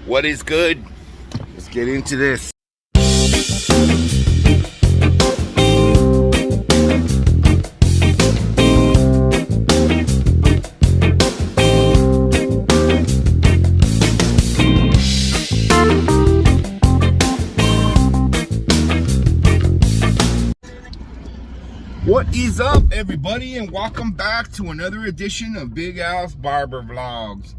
What is good? Let's get into this. What is up, everybody, and welcome back to another edition of Big Al's Barber Vlogs.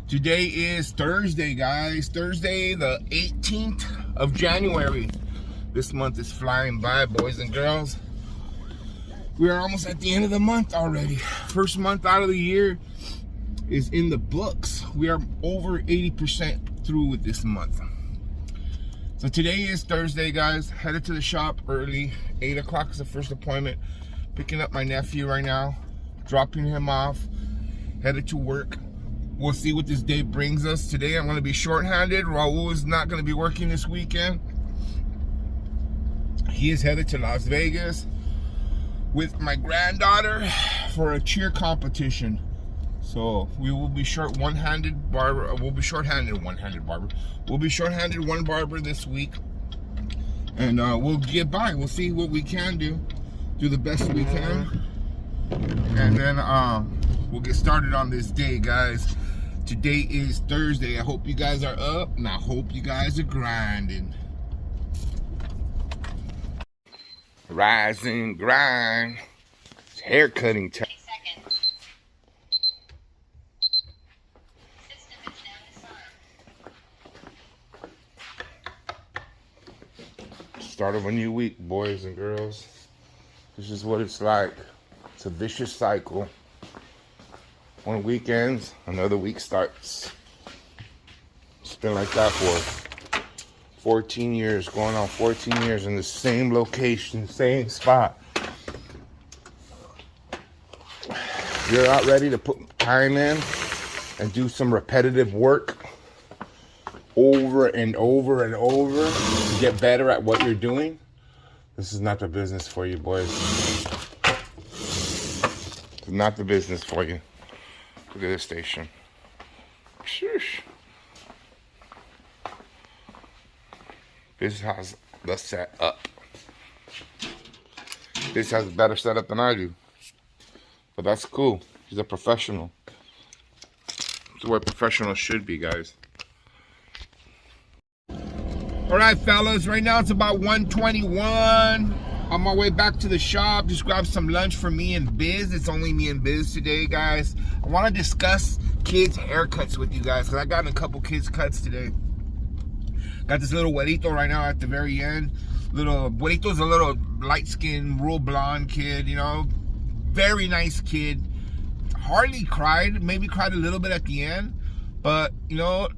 Today is Thursday, guys. Thursday, the 18th of January. This month is flying by, boys and girls. We are almost at the end of the month already. First month out of the year is in the books. We are over 80% through with this month. So today is Thursday, guys. Headed to the shop early. 8 o'clock is the first appointment. Picking up my nephew right now. Dropping him off. Headed to work. We'll see what this day brings us. Today I'm going to be shorthanded. Raul is not going to be working this weekend. He is headed to Las Vegas with my granddaughter for a cheer competition. So we will be one-handed barber. We'll be short-handed one-handed barber. We'll be short-handed one barber this week, and we'll get by. We'll see what we can do the best we can, and then we'll get started on this day, guys. Today is Thursday. I hope you guys are up, and I hope you guys are grinding. Rise and grind. It's hair cutting time. Start of a new week, boys and girls. This is what it's like. It's a vicious cycle. One week ends, another week starts. It's been like that for 14 years, going on 14 years in the same location, same spot. You're not ready to put time in and do some repetitive work over and over and over to get better at what you're doing. This is not the business for you, boys. It's not the business for you. Look at this station. Shush. This has the set up. This has a better setup than I do. But that's cool. He's a professional. That's what professionals should be, guys. All right, fellas, right now it's about 1:21. On my way back to the shop, just grabbed some lunch for me and Biz. It's only me and Biz today, guys. I want to discuss kids' haircuts with you guys, because I got in a couple kids' cuts today. Got this little güerito right now at the very end. Little güerito's a little light-skinned, real blonde kid, you know. Very nice kid. Hardly cried, maybe cried a little bit at the end. But, you know,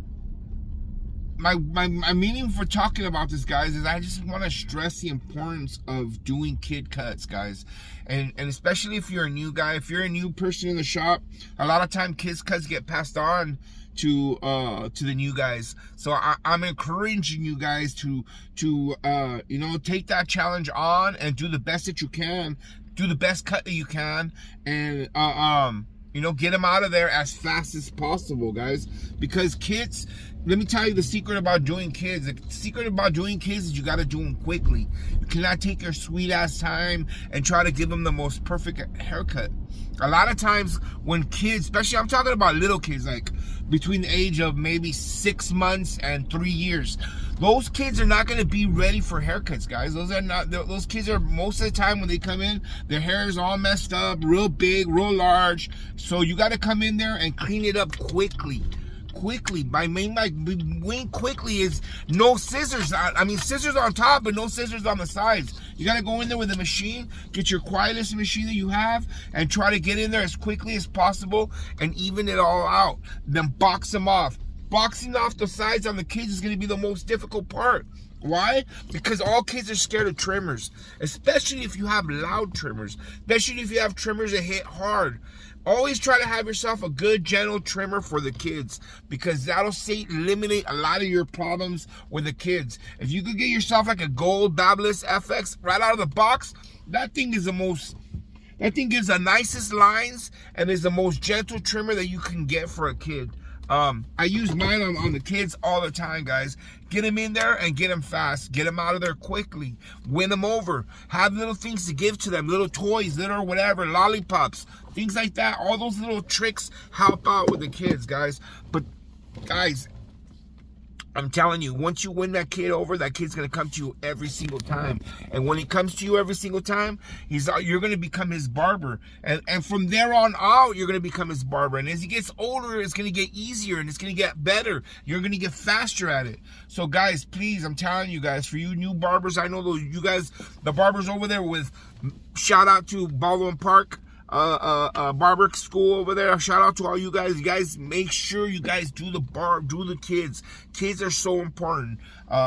my meaning for talking about this, guys, is I just want to stress the importance of doing kid cuts, guys, and especially if you're a new guy, if you're a new person in the shop, a lot of time kids cuts get passed on to the new guys. So I'm encouraging you guys to you know, take that challenge on and do the best that you can, do the best cut that you can, and you know, get them out of there as fast as possible, guys, because kids. Let me tell you the secret about doing kids. The secret about doing kids is you got to do them quickly. You cannot take your sweet ass time and try to give them the most perfect haircut. A lot of times when kids, especially I'm talking about little kids, like between the age of maybe 6 months and 3 years, those kids are not going to be ready for haircuts, guys. Those kids are, most of the time when they come in, their hair is all messed up, real big, real large. So you got to come in there and clean it up quickly. By mean quickly is no scissors. I mean scissors on top, but no scissors on the sides. You gotta go in there with a machine, get your quietest machine that you have, and try to get in there as quickly as possible and even it all out. Then box them off. Boxing off the sides on the kids is gonna be the most difficult part. Why? Because all kids are scared of trimmers, especially if you have loud trimmers, especially if you have trimmers that hit hard. Always try to have yourself a good, gentle trimmer for the kids, because that'll eliminate a lot of your problems with the kids. If you could get yourself like a gold Babyliss FX right out of the box, that thing is the most That thing gives the nicest lines and is the most gentle trimmer that you can get for a kid. I use mine on the kids all the time, guys. Get them in there and get them fast. Get them out of there quickly. Win them over. Have little things to give to them. Little toys, little whatever, lollipops, things like that. All those little tricks help out with the kids, guys. But, guys, I'm telling you, once you win that kid over, that kid's going to come to you every single time. And when he comes to you every single time, you're going to become his barber. And from there on out, you're going to become his barber. And as he gets older, it's going to get easier and it's going to get better. You're going to get faster at it. So, guys, please, I'm telling you guys, for you new barbers, I know those, you guys, the barbers over there with, shout out to Baldwin Park. Barber school over there. Shout out to all you guys. You guys make sure you guys do the kids. Kids are so important.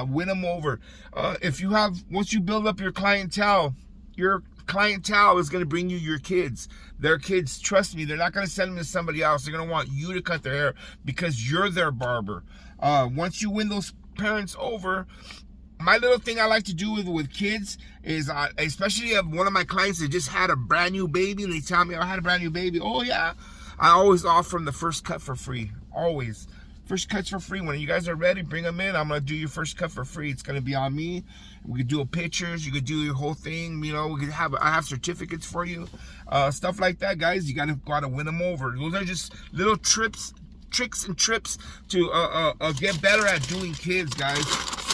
Win them over. Once you build up your clientele is going to bring you your kids. Their kids, trust me, they're not going to send them to somebody else. They're going to want you to cut their hair because you're their barber. Once you win those parents over, my little thing I like to do with kids is, especially one of my clients that just had a brand new baby and they tell me, I had a brand new baby. Oh yeah. I always offer them the first cut for free. Always. First cuts for free. When you guys are ready, bring them in. I'm going to do your first cut for free. It's going to be on me. We could do pictures. You could do your whole thing. You know, I have certificates for you. Stuff like that, guys. You got to win them over. Those are just little tricks and trips to get better at doing kids, guys.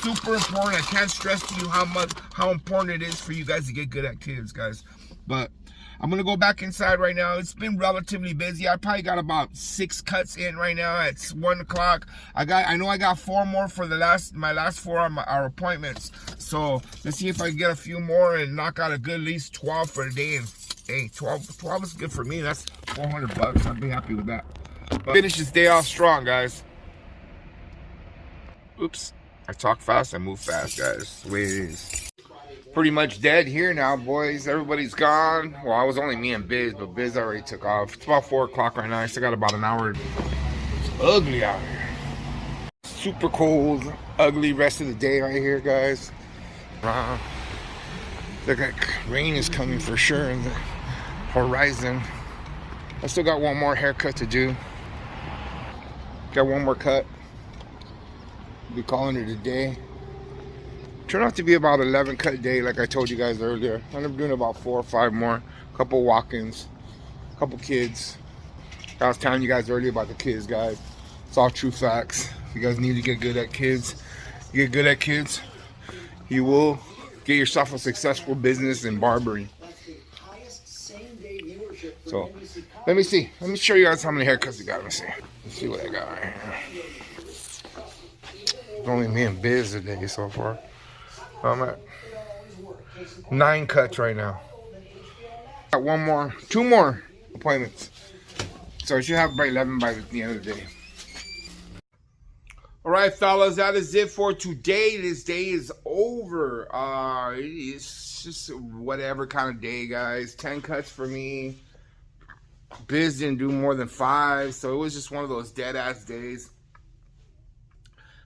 Super important. I can't stress to you how important it is for you guys to get good at kids, guys. But I'm gonna go back inside right now. It's been relatively busy. I probably got about 6 cuts in right now. It's 1 o'clock. I know I got 4 more for my last 4 on our appointments. So let's see if I can get a few more and knock out a good at least 12 for the day. And hey, 12 is good for me. That's $400. I'd be happy with that. But finish this day off strong, guys. Oops. I talk fast, I move fast, guys. That's the way it is. Pretty much dead here now, boys. Everybody's gone. Well, it was only me and Biz, but Biz already took off. It's about 4 o'clock right now. I still got about an hour. It's ugly out here. Super cold, ugly rest of the day right here, guys. Look like rain is coming for sure in the horizon. I still got one more haircut to do. Got one more cut. Be calling it a day. Turned out to be about 11 cut day, like I told you guys earlier. I end up doing about 4 or 5 more. A couple walk-ins, a couple kids. I was telling you guys earlier about the kids, guys. It's all true facts. You guys need to get good at kids. You get good at kids, you will get yourself a successful business in barbering. So let me see. Let me show you guys how many haircuts we got. Let me see. Let's see what I got right here. Only me and Biz today so far. I'm at 9 cuts right now. Got 2 more appointments. So I should have about 11 by the end of the day. All right, fellas, that is it for today. This day is over. It's just whatever kind of day, guys. 10 cuts for me. Biz didn't do more than 5, so it was just one of those dead-ass days.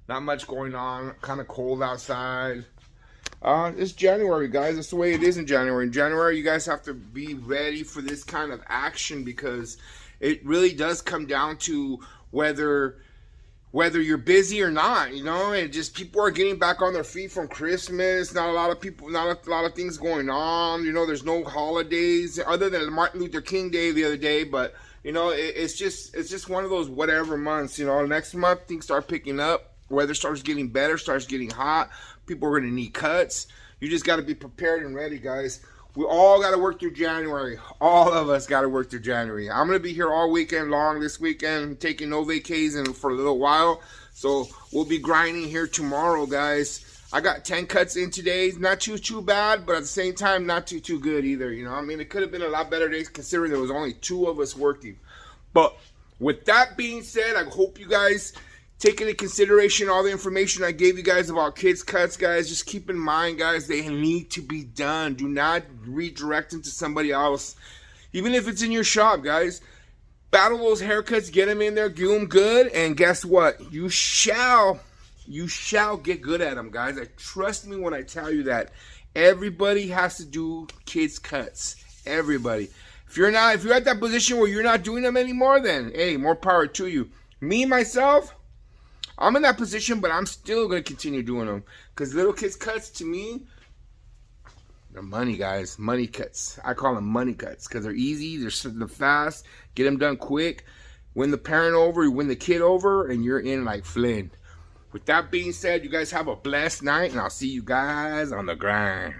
Not much going on. Kind of cold outside. It's January, guys. That's the way it is in January. In January, you guys have to be ready for this kind of action because it really does come down to whether you're busy or not. You know, and just people are getting back on their feet from Christmas. Not a lot of things going on. You know, there's no holidays other than Martin Luther King Day the other day, but you know, it's just one of those whatever months. You know, next month things start picking up. Weather starts getting better, starts getting hot. People are going to need cuts. You just got to be prepared and ready, guys. We all got to work through January. All of us got to work through January. I'm going to be here all weekend long this weekend, taking no vacation for a little while. So we'll be grinding here tomorrow, guys. I got 10 cuts in today. Not too bad, but at the same time, not too good either. You know, I mean, it could have been a lot better days considering there was only 2 of us working. But with that being said, I hope you guys take into consideration all the information I gave you guys about kids cuts, guys. Just keep in mind, guys, they need to be done. Do not redirect them to somebody else. Even if it's in your shop, guys. Battle those haircuts, get them in there, do them good, and guess what? You shall get good at them, guys. Trust me when I tell you that. Everybody has to do kids cuts. Everybody. If you're at that position where you're not doing them anymore, then hey, more power to you. Me, myself, I'm in that position, but I'm still going to continue doing them. Because little kids cuts, to me, they're money, guys. Money cuts. I call them money cuts because they're easy, they're fast, get them done quick. Win the parent over, you win the kid over, and you're in like Flynn. With that being said, you guys have a blessed night, and I'll see you guys on the grind.